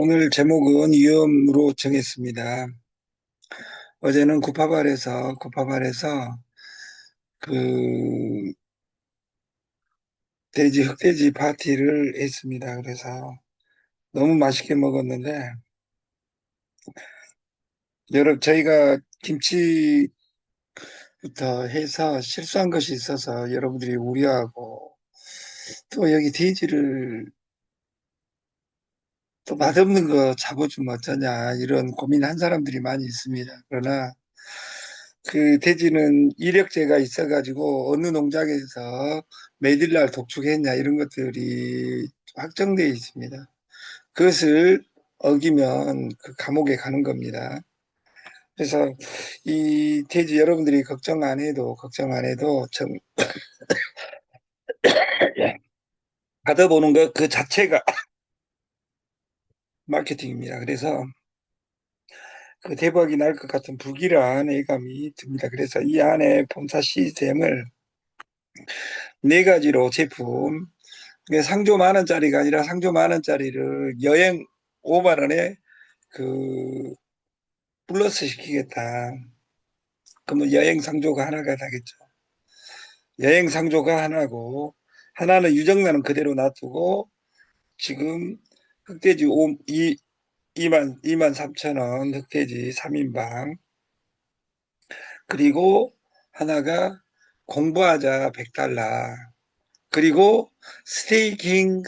오늘 제목은 위험으로 정했습니다. 어제는 구파발에서 그 흑돼지 파티를 했습니다. 그래서 너무 맛있게 먹었는데, 저희가 김치부터 해서 실수한 것이 있어서 여러분들이 우려하고, 또 여기 돼지를 또 맛없는 거 잡아주면 어쩌냐, 이런 고민한 사람들이 많이 있습니다. 그러나 그 돼지는 이력제가 있어가지고 어느 농장에서 매일 날 독촉했냐 이런 것들이 확정되어 있습니다. 그것을 어기면 그 감옥에 가는 겁니다. 그래서 이 돼지 여러분들이 걱정 안 해도 받아보는 것 그 자체가 마케팅입니다. 그래서 그 대박이 날 것 같은 불길한 예감이 듭니다. 그래서 이 안에 본사 시스템을 네 가지로 제품, 이게 상조 만 원짜리가 아니라 상조 만 원짜리를 여행 5만 원에 그 플러스 시키겠다. 그러면 여행 상조가 하나가 되겠죠. 여행 상조가 하나고, 하나는 유정란은 그대로 놔두고 지금 흑돼지 2만 3천 원 흑돼지 3인방, 그리고 하나가 공부하자 100달러, 그리고 스테이킹.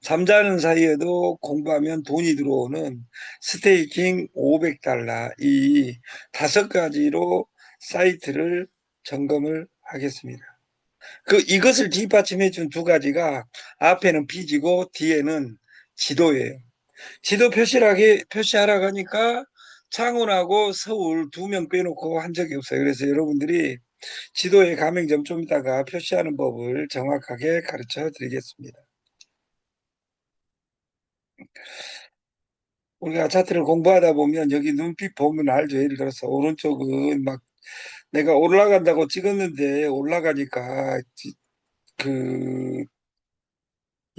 잠자는 사이에도 공부하면 돈이 들어오는 스테이킹 500달러. 이 다섯 가지로 사이트를 점검을 하겠습니다. 이것을 뒷받침해 준 두 가지가 앞에는 비지고 뒤에는 지도예요. 지도 표시하라고 하니까 창원하고 서울 두 명 빼놓고 한 적이 없어요. 그래서 여러분들이 지도에 가맹점 좀 이따가 표시하는 법을 정확하게 가르쳐 드리겠습니다. 우리가 차트를 공부하다 보면 여기 눈빛 보면 알죠. 예를 들어서 오른쪽은 막 내가 올라간다고 찍었는데 올라가니까 그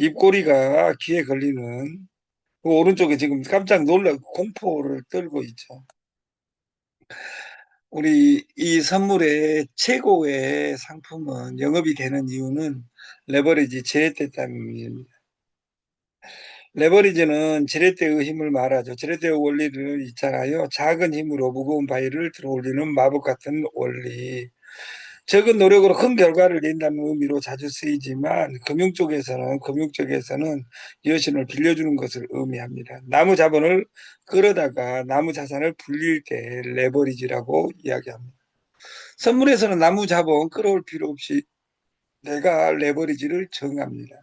입꼬리가 귀에 걸리는, 그 오른쪽에 지금 깜짝 놀라 공포를 떨고 있죠. 우리 이 선물의 최고의 상품은 영업이 되는 이유는 레버리지 지렛대 때문입니다. 레버리지는 지렛대의 힘을 말하죠. 지렛대의 원리를 있잖아요. 작은 힘으로 무거운 바위를 들어올리는 마법 같은 원리. 적은 노력으로 큰 결과를 낸다는 의미로 자주 쓰이지만 금융 쪽에서는 여신을 빌려주는 것을 의미합니다. 나무 자본을 끌어다가 나무 자산을 불릴 때 레버리지라고 이야기합니다. 선물에서는 나무 자본 끌어올 필요 없이 내가 레버리지를 정합니다.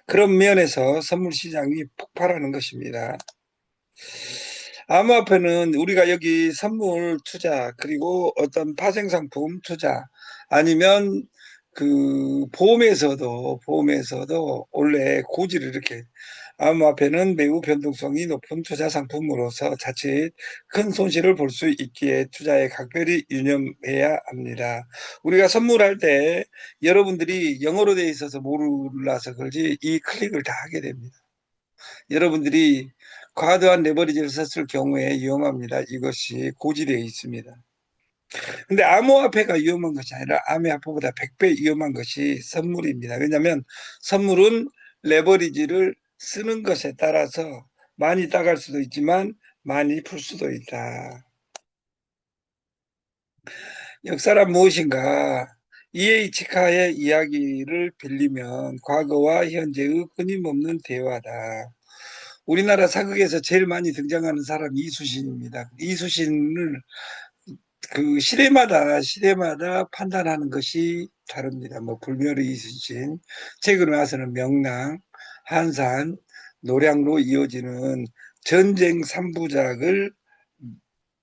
그런 면에서 선물 시장이 폭발하는 것입니다. 암호화폐는 우리가 여기 선물 투자, 그리고 어떤 파생상품 투자, 아니면 보험에서도 원래 고지를 이렇게, 암호화폐는 매우 변동성이 높은 투자 상품으로서 자칫 큰 손실을 볼 수 있기에 투자에 각별히 유념해야 합니다. 우리가 선물할 때 여러분들이 영어로 돼 있어서 몰라서 그러지 이 클릭을 다 하게 됩니다. 여러분들이 과도한 레버리지를 썼을 경우에 위험합니다. 이것이 고지되어 있습니다. 근데 암호화폐가 위험한 것이 아니라 암호화폐보다 100배 위험한 것이 선물입니다. 왜냐하면 선물은 레버리지를 쓰는 것에 따라서 많이 따갈 수도 있지만 많이 풀 수도 있다. 역사란 무엇인가? EH카의 이야기를 빌리면 과거와 현재의 끊임없는 대화다. 우리나라 사극에서 제일 많이 등장하는 사람이 이수신입니다. 이수신을 시대마다 판단하는 것이 다릅니다. 뭐 불멸의 이수신, 최근에 와서는 명랑, 한산, 노량로 이어지는 전쟁 삼부작을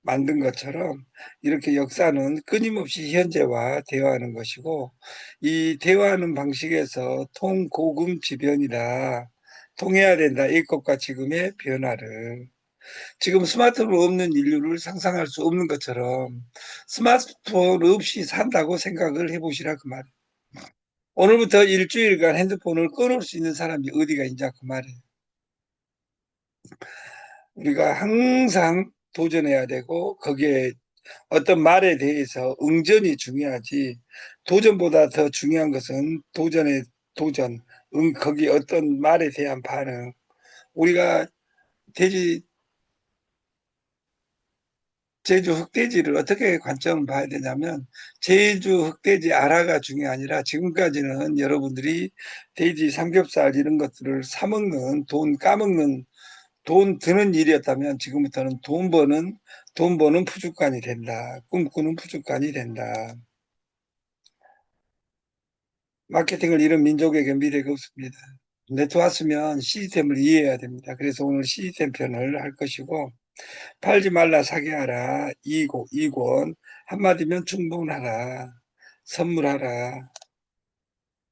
만든 것처럼 이렇게 역사는 끊임없이 현재와 대화하는 것이고, 이 대화하는 방식에서 통고금지변이다. 통해야 된다. 이것과 지금의 변화를. 지금 스마트폰 없는 인류를 상상할 수 없는 것처럼 스마트폰 없이 산다고 생각을 해보시라 그 말이에요. 오늘부터 일주일간 핸드폰을 끊을 수 있는 사람이 어디가 있냐 그 말이에요. 우리가 항상 도전해야 되고 거기에 어떤 말에 대해서 응전이 중요하지 도전보다 더 중요한 것은 도전의 도전, 거기 어떤 말에 대한 반응. 우리가 돼지 제주 흑돼지를 어떻게 관점을 봐야 되냐면 제주 흑돼지 알화가 중요한 게 아니라 지금까지는 여러분들이 돼지 삼겹살 이런 것들을 사 먹는 돈 까먹는 돈 드는 일이었다면 지금부터는 돈 버는 푸주간이 된다. 꿈꾸는 푸주간이 된다. 마케팅을 잃은 민족에게 미래가 없습니다. 네트워크면 시스템을 이해해야 됩니다. 그래서 오늘 시스템 편을 할 것이고 팔지 말라 사게 하라 이권 한마디면 충분하라 선물하라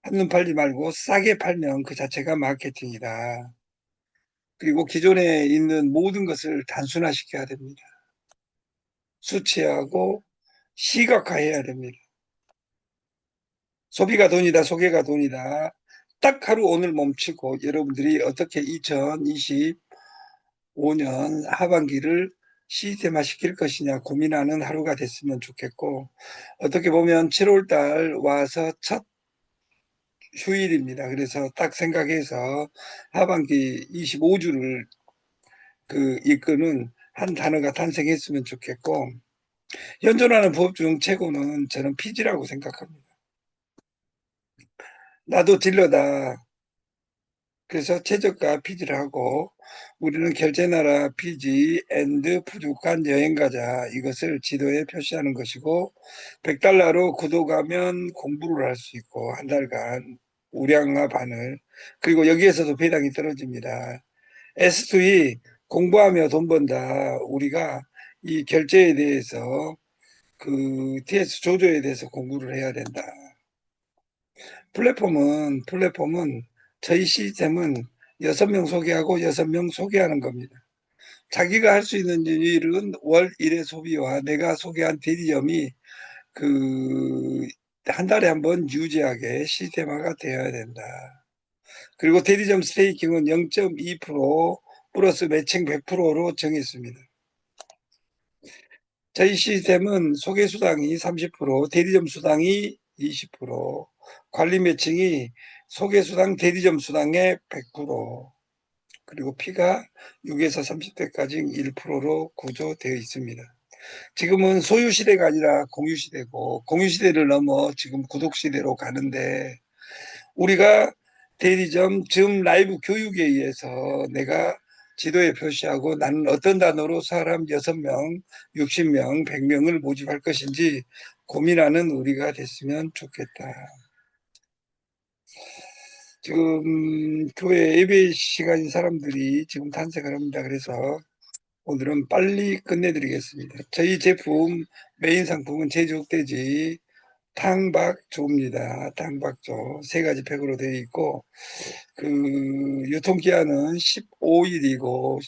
한눈 팔지 말고 싸게 팔면 그 자체가 마케팅이다. 그리고 기존에 있는 모든 것을 단순화시켜야 됩니다. 수치하고 시각화해야 됩니다. 소비가 돈이다, 소개가 돈이다. 딱 하루 오늘 멈추고 여러분들이 어떻게 2025년 하반기를 시스템화 시킬 것이냐 고민하는 하루가 됐으면 좋겠고, 어떻게 보면 7월 달 와서 첫 휴일입니다. 그래서 딱 생각해서 하반기 25주를 이끄는 한 단어가 탄생했으면 좋겠고, 현존하는 법 중 최고는 저는 피지라고 생각합니다. 나도 딜러다. 그래서 최저가 피지를 하고 우리는 결제나라 피지 앤드 부족한 여행가자 이것을 지도에 표시하는 것이고 100달러로 구도 가면 공부를 할 수 있고 한 달간 우량화 반을 그리고 여기에서도 배당이 떨어집니다. S2E 공부하며 돈 번다. 우리가 이 결제에 대해서 TS 조조에 대해서 공부를 해야 된다. 플랫폼은 저희 시스템은 6명 소개하고 6명 소개하는 겁니다. 자기가 할 수 있는 일은 월 1회 소비와 내가 소개한 대리점이 한 달에 한 번 유지하게 시스템화가 되어야 된다. 그리고 대리점 스테이킹은 0.2% 플러스 매칭 100%로 정했습니다. 저희 시스템은 소개 수당이 30%, 대리점 수당이 20%, 관리 매칭이 소개 수당, 대리점 수당의 100%, 그리고 피가 6에서 30대까지 1%로 구조되어 있습니다. 지금은 소유 시대가 아니라 공유 시대고 공유 시대를 넘어 지금 구독 시대로 가는데 우리가 대리점 즘 라이브 교육에 의해서 내가 지도에 표시하고 나는 어떤 단어로 사람 6명, 60명, 100명을 모집할 것인지 고민하는 우리가 됐으면 좋겠다. 지금 교회 예배 시간인 사람들이 지금 탄생을 합니다. 그래서 오늘은 빨리 끝내드리겠습니다. 저희 제품 메인 상품은 제주 흑돼지 탕박조입니다. 탕박조 세 가지 팩으로 되어 있고 유통기한은 15일이고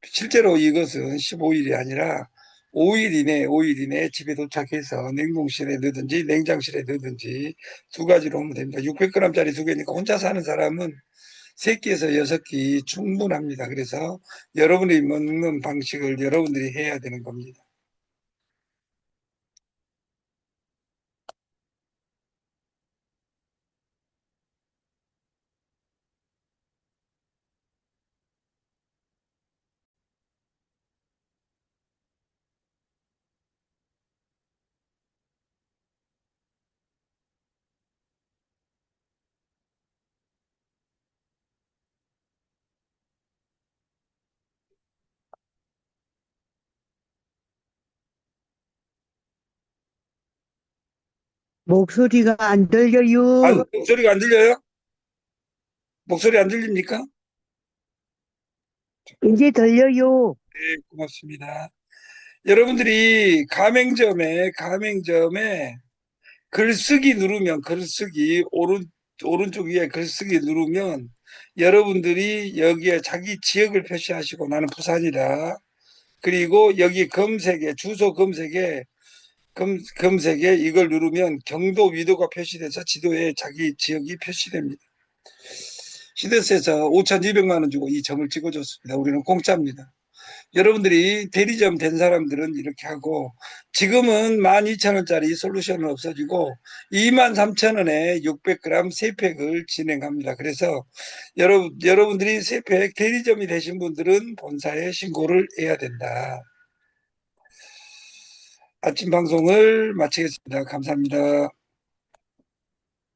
실제로 이것은 15일이 아니라 5일 이내 집에 도착해서 냉동실에 넣든지 냉장실에 넣든지 두 가지로 하면 됩니다. 600g짜리 두 개니까 혼자 사는 사람은 3끼에서 6끼 충분합니다. 그래서 여러분이 먹는 방식을 여러분들이 해야 되는 겁니다. 목소리가 안 들려요. 목소리가 안 들려요? 목소리 안 들립니까? 이제 들려요. 네, 고맙습니다. 여러분들이 가맹점에 글쓰기 누르면 오른쪽 위에 글쓰기 누르면 여러분들이 여기에 자기 지역을 표시하시고 나는 부산이다. 그리고 여기 주소 검색에 이걸 누르면 경도 위도가 표시돼서 지도에 자기 지역이 표시됩니다. 시대스에서 5,200만 원 주고 이 점을 찍어줬습니다. 우리는 공짜입니다. 여러분들이 대리점 된 사람들은 이렇게 하고, 지금은 12,000원짜리 솔루션은 없어지고 23,000원에 600g 3팩을 진행합니다. 그래서 여러분들이 3팩 대리점이 되신 분들은 본사에 신고를 해야 된다. 아침 방송을 마치겠습니다. 감사합니다.